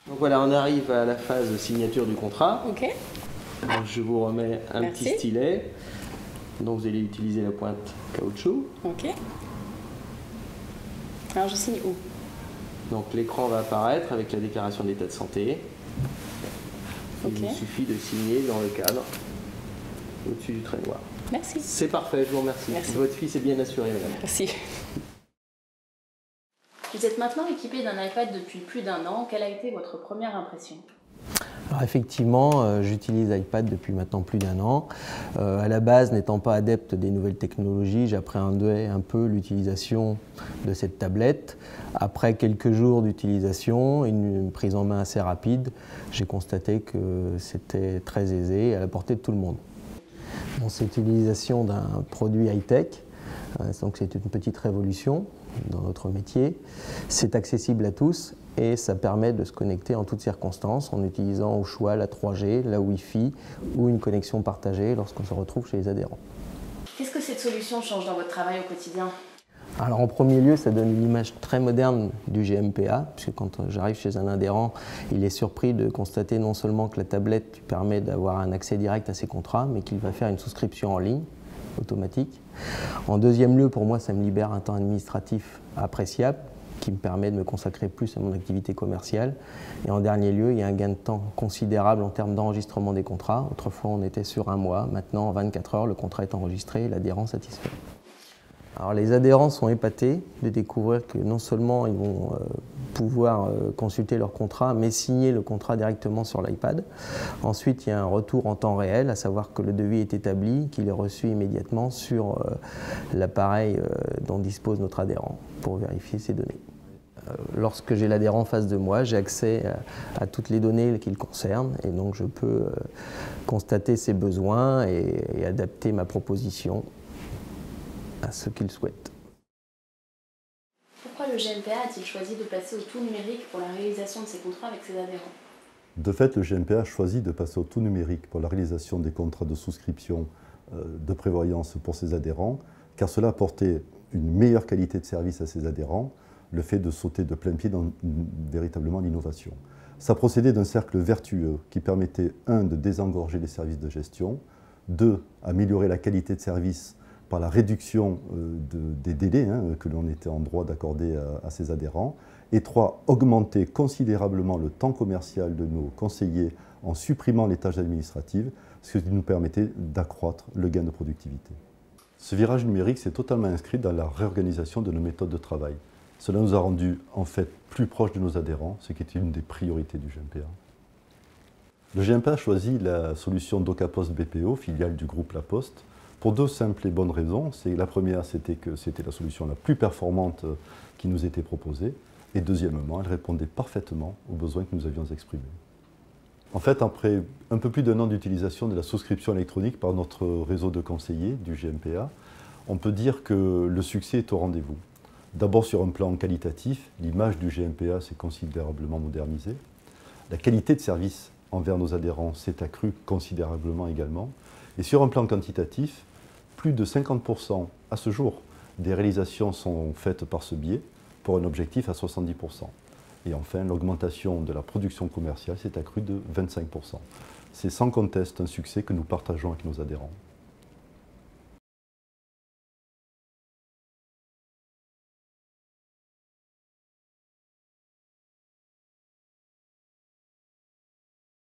Donc voilà, on arrive à la phase de signature du contrat. Ok. Donc je vous remets un Merci. petit stylet. Donc vous allez utiliser la pointe caoutchouc. Ok. Alors je signe où? Donc l'écran va apparaître avec la déclaration d'état de santé. Ok. Il vous suffit de signer dans le cadre, au-dessus du trait noir. Merci. C'est parfait, je vous remercie. Merci. Votre fils est bien assuré, madame. Merci. Vous êtes maintenant équipé d'un iPad depuis plus d'un an. Quelle a été votre première impression? Alors effectivement, j'utilise iPad depuis maintenant plus d'un an. À la base, n'étant pas adepte des nouvelles technologies, j'appréhendais un peu l'utilisation de cette tablette. Après quelques jours d'utilisation et une prise en main assez rapide, j'ai constaté que c'était très aisé et à la portée de tout le monde. Bon, c'est l'utilisation d'un produit high-tech, donc c'est une petite révolution dans notre métier. C'est accessible à tous et ça permet de se connecter en toutes circonstances en utilisant au choix la 3G, la Wi-Fi ou une connexion partagée lorsqu'on se retrouve chez les adhérents. Qu'est-ce que cette solution change dans votre travail au quotidien? Alors en premier lieu, ça donne une image très moderne du GMPA, puisque quand j'arrive chez un adhérent, il est surpris de constater non seulement que la tablette lui permet d'avoir un accès direct à ses contrats, mais qu'il va faire une souscription en ligne, automatique. En deuxième lieu, pour moi, ça me libère un temps administratif appréciable, qui me permet de me consacrer plus à mon activité commerciale. Et en dernier lieu, il y a un gain de temps considérable en termes d'enregistrement des contrats. Autrefois, on était sur un mois. Maintenant, en 24 heures, le contrat est enregistré et l'adhérent satisfait. Alors, les adhérents sont épatés de découvrir que non seulement ils vont pouvoir consulter leur contrat, mais signer le contrat directement sur l'iPad. Ensuite, il y a un retour en temps réel, à savoir que le devis est établi, qu'il est reçu immédiatement sur l'appareil dont dispose notre adhérent pour vérifier ses données. Lorsque j'ai l'adhérent en face de moi, j'ai accès à toutes les données qui le concernent et donc je peux constater ses besoins et adapter ma proposition à ce qu'il souhaite. Pourquoi le GMPA a-t-il choisi de passer au tout numérique pour la réalisation de ses contrats avec ses adhérents? De fait, le GMPA a choisi de passer au tout numérique pour la réalisation des contrats de souscription de prévoyance pour ses adhérents, car cela apportait une meilleure qualité de service à ses adhérents, le fait de sauter de plein pied dans véritablement l'innovation. Ça procédait d'un cercle vertueux qui permettait, 1, de désengorger les services de gestion, 2, améliorer la qualité de service par la réduction des délais que l'on était en droit d'accorder à ses adhérents, et 3, augmenter considérablement le temps commercial de nos conseillers en supprimant les tâches administratives, ce qui nous permettait d'accroître le gain de productivité. Ce virage numérique s'est totalement inscrit dans la réorganisation de nos méthodes de travail. Cela nous a rendus en fait plus proches de nos adhérents, ce qui était une des priorités du GMPA. Le GMPA a choisi la solution DocaPost BPO, filiale du groupe La Poste, pour 2 simples et bonnes raisons. La première, c'était que c'était la solution la plus performante qui nous était proposée. Et deuxièmement, elle répondait parfaitement aux besoins que nous avions exprimés. En fait, après un peu plus d'1 an d'utilisation de la souscription électronique par notre réseau de conseillers du GMPA, on peut dire que le succès est au rendez-vous. D'abord sur un plan qualitatif, l'image du GMPA s'est considérablement modernisée. La qualité de service envers nos adhérents s'est accrue considérablement également. Et sur un plan quantitatif, plus de 50% à ce jour des réalisations sont faites par ce biais, pour un objectif à 70%. Et enfin, l'augmentation de la production commerciale s'est accrue de 25%. C'est sans conteste un succès que nous partageons avec nos adhérents.